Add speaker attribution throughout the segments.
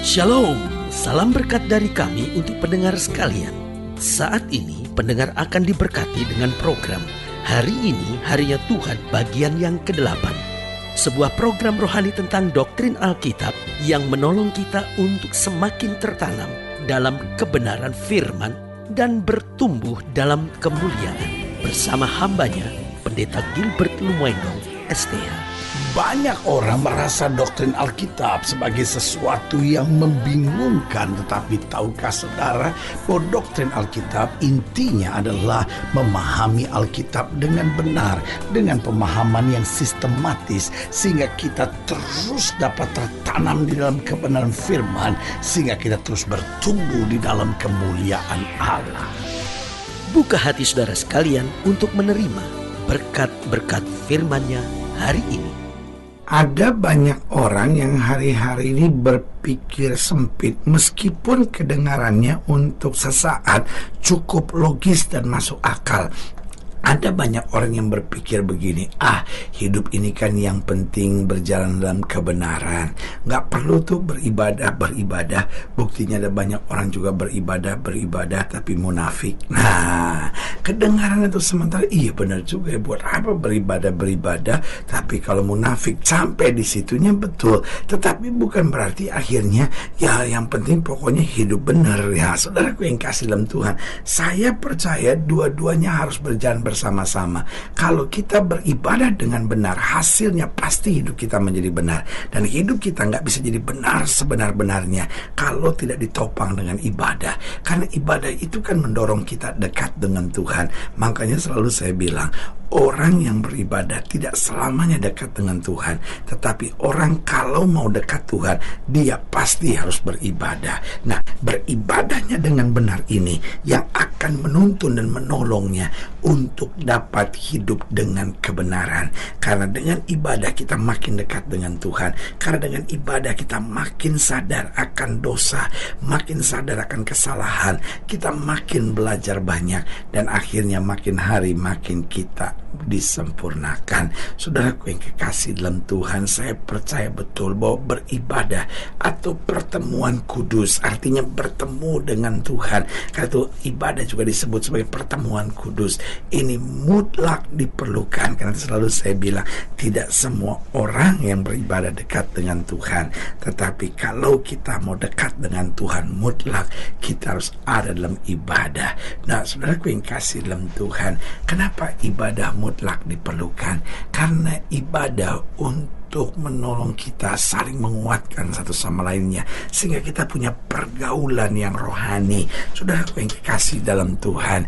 Speaker 1: Shalom, salam berkat dari kami untuk pendengar sekalian. Saat ini pendengar akan diberkati dengan program Hari Ini Harinya Tuhan bagian yang ke-8. Sebuah program rohani tentang doktrin Alkitab yang menolong kita untuk semakin tertanam dalam kebenaran firman dan bertumbuh dalam kemuliaan. Bersama hambanya, Pendeta Gilbert Lumwendong, STH.
Speaker 2: Banyak orang merasa doktrin Alkitab sebagai sesuatu yang membingungkan. Tetapi tahukah saudara bahwa doktrin Alkitab intinya adalah memahami Alkitab dengan benar, dengan pemahaman yang sistematis, sehingga kita terus dapat tertanam di dalam kebenaran firman, sehingga kita terus bertumbuh di dalam kemuliaan Allah.
Speaker 1: Buka hati saudara sekalian untuk menerima berkat-berkat firman-Nya hari ini.
Speaker 3: Ada banyak orang yang hari-hari ini berpikir sempit meskipun kedengarannya untuk sesaat cukup logis dan masuk akal. Ada banyak orang yang berpikir begini, hidup ini kan yang penting berjalan dalam kebenaran. Gak perlu tuh beribadah. Buktinya ada banyak orang juga beribadah tapi munafik. Nah, kedengaran itu sementara, iya benar juga ya, buat apa beribadah, tapi kalau munafik sampai di situnya betul. Tetapi bukan berarti akhirnya ya yang penting pokoknya hidup benar ya. Saudaraku yang kasih dalam Tuhan, saya percaya dua-duanya harus berjalan bersama-sama. Kalau kita beribadah dengan benar, hasilnya pasti hidup kita menjadi benar. Dan hidup kita nggak bisa jadi benar sebenar-benarnya kalau tidak ditopang dengan ibadah. Karena ibadah itu kan mendorong kita dekat dengan Tuhan. Makanya selalu saya bilang, orang yang beribadah tidak selamanya dekat dengan Tuhan. Tetapi orang kalau mau dekat Tuhan, dia pasti harus beribadah. Nah, beribadahnya dengan benar ini yang akan menuntun dan menolongnya untuk dapat hidup dengan kebenaran. Karena dengan ibadah kita makin dekat dengan Tuhan. Karena dengan ibadah kita makin sadar akan dosa, makin sadar akan kesalahan. Kita makin belajar banyak dan akhirnya makin hari makin kita disempurnakan. Saudaraku yang kekasih dalam Tuhan, saya percaya betul bahwa beribadah atau pertemuan kudus artinya bertemu dengan Tuhan. Karena itu ibadah juga disebut sebagai pertemuan kudus. Ini mutlak diperlukan. Karena selalu saya bilang, tidak semua orang yang beribadah dekat dengan Tuhan. Tetapi kalau kita mau dekat dengan Tuhan, mutlak kita harus ada dalam ibadah. Nah, saudaraku yang kasih dalam Tuhan, kenapa ibadah mutlak diperlukan? Karena ibadah untuk menolong kita saling menguatkan satu sama lainnya, sehingga kita punya pergaulan yang rohani. Saudaraku yang kekasih dalam Tuhan,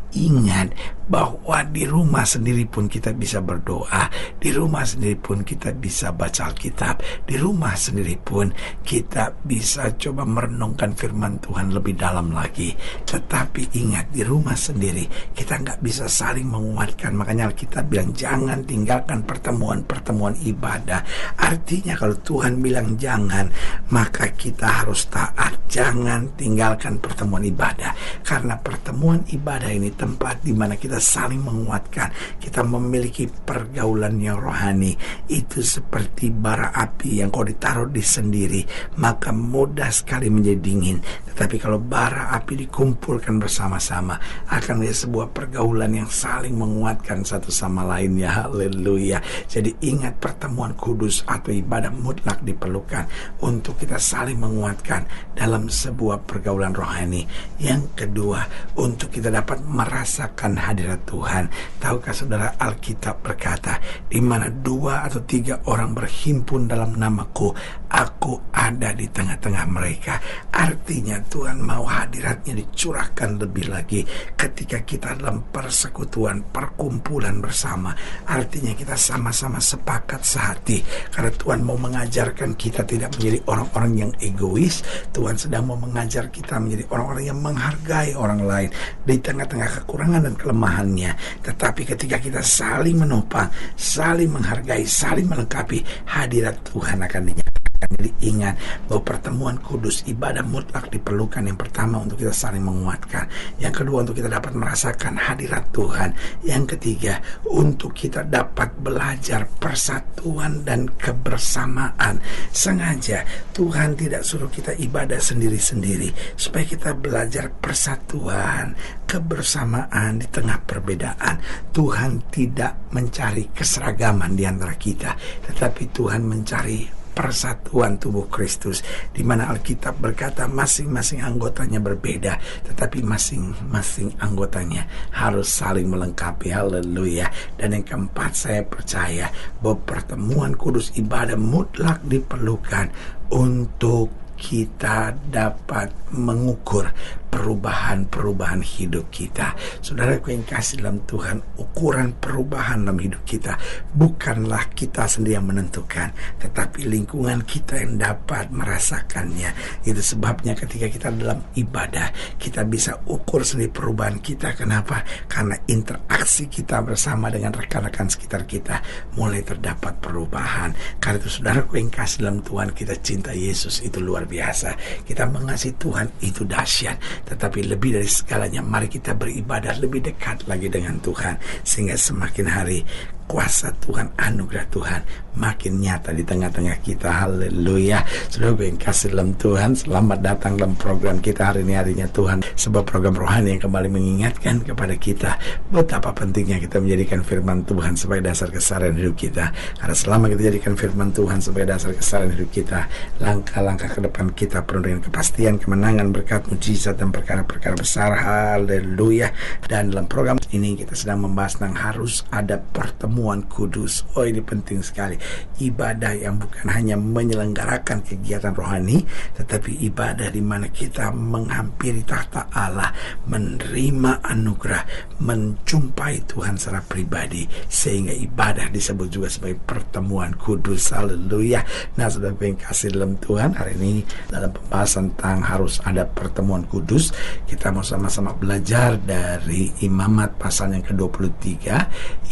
Speaker 3: ingat bahwa di rumah sendiri pun kita bisa berdoa, di rumah sendiri pun kita bisa baca Alkitab, di rumah sendiri pun kita bisa coba merenungkan firman Tuhan lebih dalam lagi. Tetapi ingat, di rumah sendiri kita nggak bisa saling menguatkan. Makanya Alkitab bilang jangan tinggalkan pertemuan-pertemuan ibadah. Artinya kalau Tuhan bilang jangan, maka kita harus taat. Jangan tinggalkan pertemuan ibadah. Karena pertemuan ibadah ini tempat di mana kita saling menguatkan, kita memiliki pergaulan yang rohani. Itu seperti bara api yang kalau ditaruh di sendiri maka mudah sekali menjadi dingin. Tetapi kalau bara api dikumpulkan bersama-sama akan menjadi sebuah pergaulan yang saling menguatkan satu sama lainnya. Haleluya. Jadi ingat, pertemuan kudus atau ibadah mutlak diperlukan untuk kita saling menguatkan dalam sebuah pergaulan rohani. Yang kedua, untuk kita dapat merasakan hadirat Tuhan. Tahukah saudara, Alkitab berkata, di mana 2 atau 3 orang berhimpun dalam namaku, aku ada di tengah-tengah mereka. Artinya Tuhan mau hadiratnya dicurahkan lebih lagi ketika kita dalam persekutuan, perkumpulan bersama. Artinya kita sama-sama sepakat sehati. Karena Tuhan mau mengajarkan kita tidak menjadi orang-orang yang egois. Tuhan sedang mau mengajar kita menjadi orang-orang yang menghargai orang lain di tengah-tengah kekurangan dan kelemahannya. Tetapi ketika kita saling menopang, saling menghargai, saling melengkapi, hadirat Tuhan akan dinyatakan. Jadi ingat bahwa pertemuan kudus, ibadah mutlak diperlukan. Yang pertama untuk kita saling menguatkan, yang kedua untuk kita dapat merasakan hadirat Tuhan, yang ketiga untuk kita dapat belajar persatuan dan kebersamaan. Sengaja Tuhan tidak suruh kita ibadah sendiri-sendiri, supaya kita belajar persatuan, kebersamaan di tengah perbedaan. Tuhan tidak mencari keseragaman di antara kita, tetapi Tuhan mencari persatuan tubuh Kristus, di mana Alkitab berkata masing-masing anggotanya berbeda, tetapi masing-masing anggotanya harus saling melengkapi. Haleluya. Dan yang keempat, saya percaya bahwa pertemuan kudus, ibadah mutlak diperlukan untuk kita dapat mengukur perubahan-perubahan hidup kita. Saudaraku yang kasih dalam Tuhan, ukuran perubahan dalam hidup kita bukanlah kita sendiri yang menentukan, tetapi lingkungan kita yang dapat merasakannya. Itu sebabnya ketika kita dalam ibadah, kita bisa ukur sendiri perubahan kita. Kenapa? Karena interaksi kita bersama dengan rekan-rekan sekitar kita mulai terdapat perubahan. Karena itu saudaraku yang kasih dalam Tuhan, kita cinta Yesus itu luar biasa. Kita mengasihi Tuhan itu dahsyat. Tetapi lebih dari segalanya, mari kita beribadah lebih dekat lagi dengan Tuhan, sehingga semakin hari kuasa Tuhan, anugerah Tuhan makin nyata di tengah-tengah kita. Haleluya. Saudara yang kasih dalam Tuhan, selamat datang dalam program kita hari ini, harinya Tuhan, sebuah program rohani yang kembali mengingatkan kepada kita betapa pentingnya kita menjadikan firman Tuhan sebagai dasar keseharian hidup kita. Karena selama kita jadikan firman Tuhan sebagai dasar keseharian hidup kita, langkah-langkah ke depan kita penuh dengan kepastian, kemenangan, berkat, mujizat, dan perkara-perkara besar. Haleluya. Dan dalam program ini kita sedang membahas tentang harus ada pertemuan kudus. Oh, ini penting sekali. Ibadah yang bukan hanya menyelenggarakan kegiatan rohani, tetapi ibadah di mana kita menghampiri tahta Allah, menerima anugerah, menjumpai Tuhan secara pribadi, sehingga ibadah disebut juga sebagai pertemuan kudus. Haleluya. Nah, saudara yang kasih dalam Tuhan, hari ini dalam pembahasan tentang harus ada pertemuan kudus, kita mau sama-sama belajar dari Imamat pasal yang ke-23,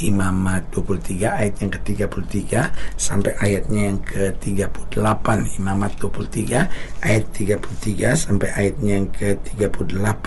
Speaker 3: Imamat 23 ayat yang ke-33 sampai ayatnya yang ke-38. Imamat 23 ayat 33 sampai ayatnya yang ke-38.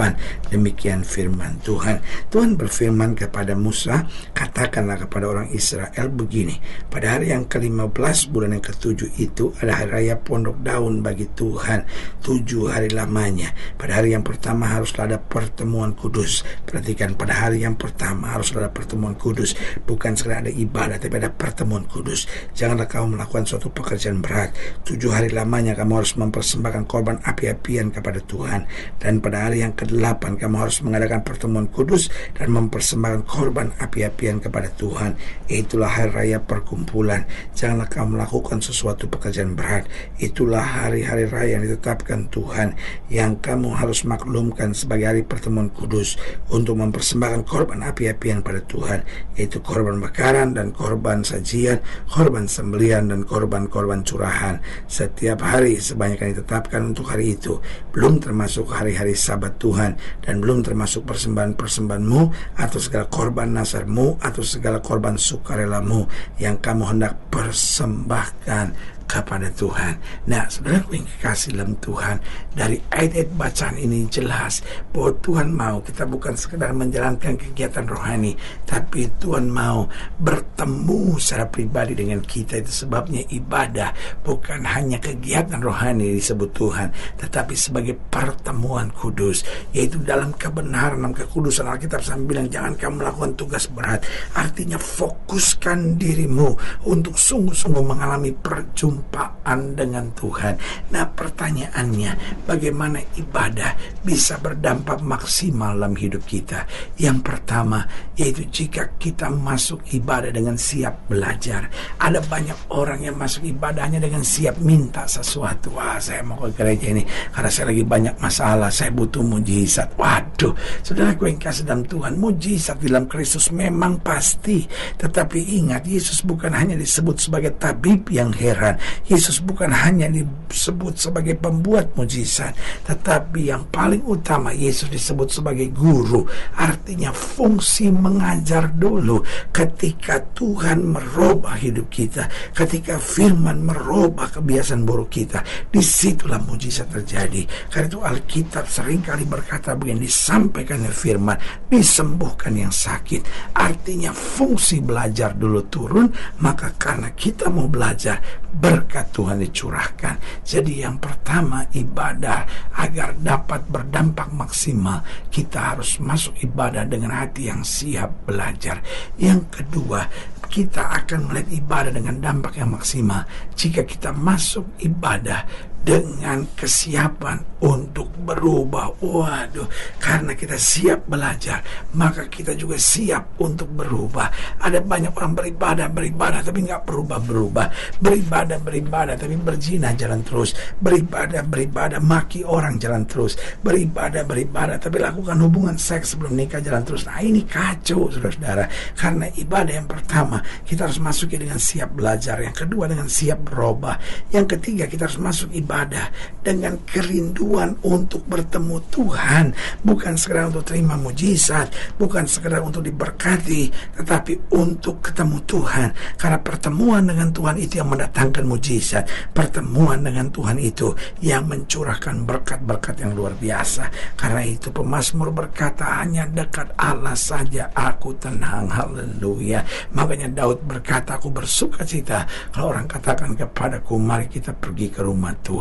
Speaker 3: Demikian firman Tuhan. Tuhan berfirman kepada Musa, katakanlah kepada orang Israel begini, pada hari yang ke-15 bulan yang ke-7 itu ada hari raya pondok daun bagi Tuhan 7 hari lamanya. Pada hari yang pertama haruslah ada pertemuan kudus. Perhatikan, pada hari yang pertama haruslah ada pertemuan kudus. Bukan sekedar ada ibadah, tapi ada pertemuan kudus. Janganlah kamu melakukan suatu pekerjaan berat. 7 hari lamanya kamu harus mempersembahkan korban api-apian kepada Tuhan. Dan pada hari yang ke-8 kamu harus mengadakan pertemuan kudus dan mempersembahkan korban api-apian kepada Tuhan. Itulah hari raya perkumpulan. Janganlah kamu melakukan sesuatu pekerjaan berat. Itulah hari-hari raya yang ditetapkan Tuhan, yang kamu harus maklumkan sebagai hari pertemuan kudus untuk mempersembahkan korban api-apian pada Tuhan, yaitu korban bakaran dan korban sajian, korban sembelihan dan korban-korban curahan. Setiap hari sebanyak yang ditetapkan untuk hari itu, belum termasuk hari-hari sabat Tuhan, dan belum termasuk persembahan-persembahanmu atau segala korban nasarmu atau segala korban sukarelamu yang kamu hendak persembahkan kepada Tuhan. Nah, saudaraku yang kekasih dalam Tuhan, dari ayat-ayat bacaan ini jelas bahwa Tuhan mau kita bukan sekedar menjalankan kegiatan rohani, tapi Tuhan mau bertemu secara pribadi dengan kita. Itu sebabnya ibadah bukan hanya kegiatan rohani disebut Tuhan, tetapi sebagai pertemuan kudus, yaitu dalam kebenaran, dalam kekudusan. Alkitab sambil bilang jangan kamu melakukan tugas berat. Artinya fokuskan dirimu untuk sungguh-sungguh mengalami perjumpaan dengan Tuhan. Nah, pertanyaannya, bagaimana ibadah bisa berdampak maksimal dalam hidup kita? Yang pertama, yaitu jika kita masuk ibadah dengan siap belajar. Ada banyak orang yang masuk ibadahnya dengan siap minta sesuatu. Wah, saya mau ke gereja ini karena saya lagi banyak masalah, saya butuh mujizat. Waduh, saudaraku yang kasih dalam Tuhan, mujizat dalam Kristus memang pasti. Tetapi ingat, Yesus bukan hanya disebut sebagai tabib yang heran, Yesus bukan hanya disebut sebagai pembuat mujizat, tetapi yang paling utama Yesus disebut sebagai guru. Artinya fungsi mengajar dulu. Ketika Tuhan merubah hidup kita, ketika firman merubah kebiasaan buruk kita, disitulah mujizat terjadi. Karena itu Alkitab seringkali berkata begini, disampaikan firman, disembuhkan yang sakit. Artinya fungsi belajar dulu turun, maka karena kita mau belajar, berkat Tuhan dicurahkan. Jadi yang pertama, ibadah agar dapat berdampak maksimal, kita harus masuk ibadah dengan hati yang siap belajar. Yang kedua, kita akan melihat ibadah dengan dampak yang maksimal jika kita masuk ibadah dengan kesiapan untuk berubah. Waduh, karena kita siap belajar, maka kita juga siap untuk berubah. Ada banyak orang beribadah tapi nggak berubah. Beribadah tapi berzina jalan terus. Beribadah maki orang jalan terus. Beribadah tapi lakukan hubungan seks sebelum nikah jalan terus. Nah, ini kacau, saudara-saudara. Karena ibadah yang pertama, kita harus masuk dengan siap belajar. Yang kedua, dengan siap berubah. Yang ketiga, kita harus masuk ibadah dengan kerinduan untuk bertemu Tuhan, bukan sekedar untuk terima mujizat, bukan sekedar untuk diberkati, tetapi untuk ketemu Tuhan. Karena pertemuan dengan Tuhan itu yang mendatangkan mujizat. Pertemuan dengan Tuhan itu yang mencurahkan berkat-berkat yang luar biasa. Karena itu pemazmur berkata, hanya dekat Allah saja aku tenang. Haleluya. Makanya Daud berkata, aku bersuka cita kalau orang katakan kepadaku, mari kita pergi ke rumah Tuhan.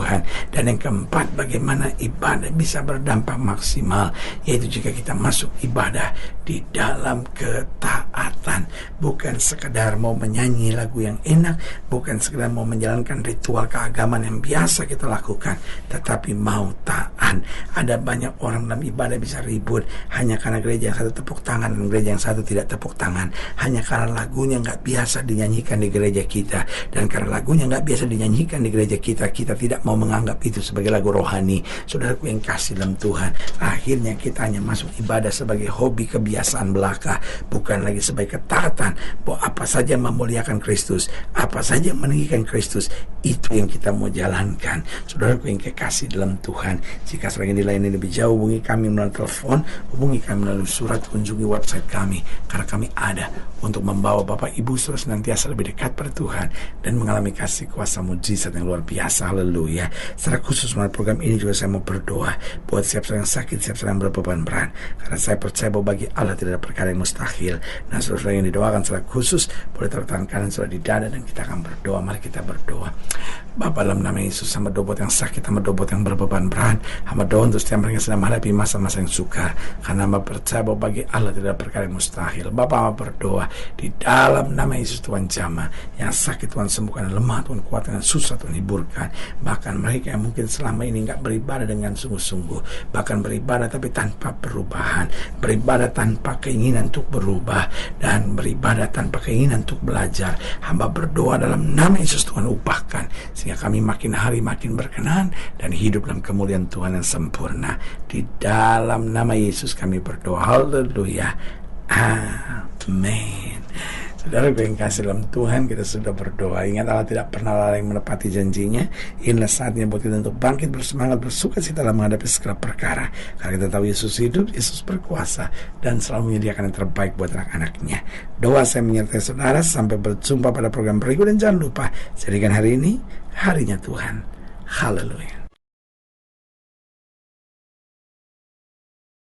Speaker 3: Dan yang keempat, bagaimana ibadah bisa berdampak maksimal, yaitu jika kita masuk ibadah di dalam ketaatan. Bukan sekedar mau menyanyi lagu yang enak, bukan sekedar mau menjalankan ritual keagamaan yang biasa kita lakukan, tetapi mau taat. Ada banyak orang dalam ibadah bisa ribut hanya karena gereja yang satu tepuk tangan dan gereja yang satu tidak tepuk tangan, hanya karena lagunya nggak biasa dinyanyikan di gereja kita. Dan karena lagunya nggak biasa dinyanyikan di gereja kita, kita tidak mau menganggap itu sebagai lagu rohani. Saudaraku yang kasih dalam Tuhan, akhirnya kita hanya masuk ibadah sebagai hobi, kebiasaan belaka, bukan lagi sebagai ketaatan bahwa apa saja memuliakan Kristus, apa saja meninggikan Kristus, itu yang kita mau jalankan. Saudaraku yang kekasih dalam Tuhan, jika selagi dilayani lebih jauh, hubungi kami melalui telepon, hubungi kami melalui surat, kunjungi website kami, karena kami ada untuk membawa Bapak Ibu Saudara senantiasa lebih dekat pada Tuhan dan mengalami kasih kuasa mujizat yang luar biasa. Haleluya. Secara khusus melalui program ini juga saya mau berdoa buat siapa yang sakit, siapa yang berbeban berat, karena saya percaya bahwa bagi Allah tidak ada perkara yang mustahil. Nah, saudara yang didoakan secara khusus, boleh taruh tangan kanan saudara di dada dan kita akan berdoa. Mari kita berdoa. Bapa, dalam nama Yesus, hamba doa buat yang sakit, hamba doa buat yang berbeban berat, hamba doa untuk setiap mereka yang sedang menghadapi masa-masa yang sukar, karena hamba percaya bahwa bagi Allah tidak ada perkara yang mustahil. Bapa, hamba berdoa di dalam nama Yesus, Tuhan jamah yang sakit, Tuhan sembuhkan, yang lemah Tuhan kuatkan, yang susah Tuhan hiburkan. Bahkan mereka yang mungkin selama ini nggak beribadah dengan sungguh-sungguh, bahkan beribadah tapi tanpa perubahan, beribadah tanpa keinginan untuk berubah, dan beribadah tanpa keinginan untuk belajar, hamba berdoa dalam nama Yesus, Tuhan ubahkan sehingga kami makin hari makin berkenan dan hidup dalam kemuliaan Tuhan yang sempurna. Di dalam nama Yesus kami berdoa. Haleluya. Amin. Saudara yang kasih dalam Tuhan, kita sudah berdoa. Ingat, Allah tidak pernah lalai menepati janjinya. Inilah saatnya buat kita untuk bangkit bersemangat, bersuka cita dalam menghadapi segala perkara. Karena kita tahu Yesus hidup, Yesus berkuasa, dan selalu menyediakan yang terbaik buat anak-anaknya. Doa saya menyertai saudara. Sampai berjumpa pada program berikut, dan jangan lupa jadikan hari ini harinya Tuhan. Haleluya.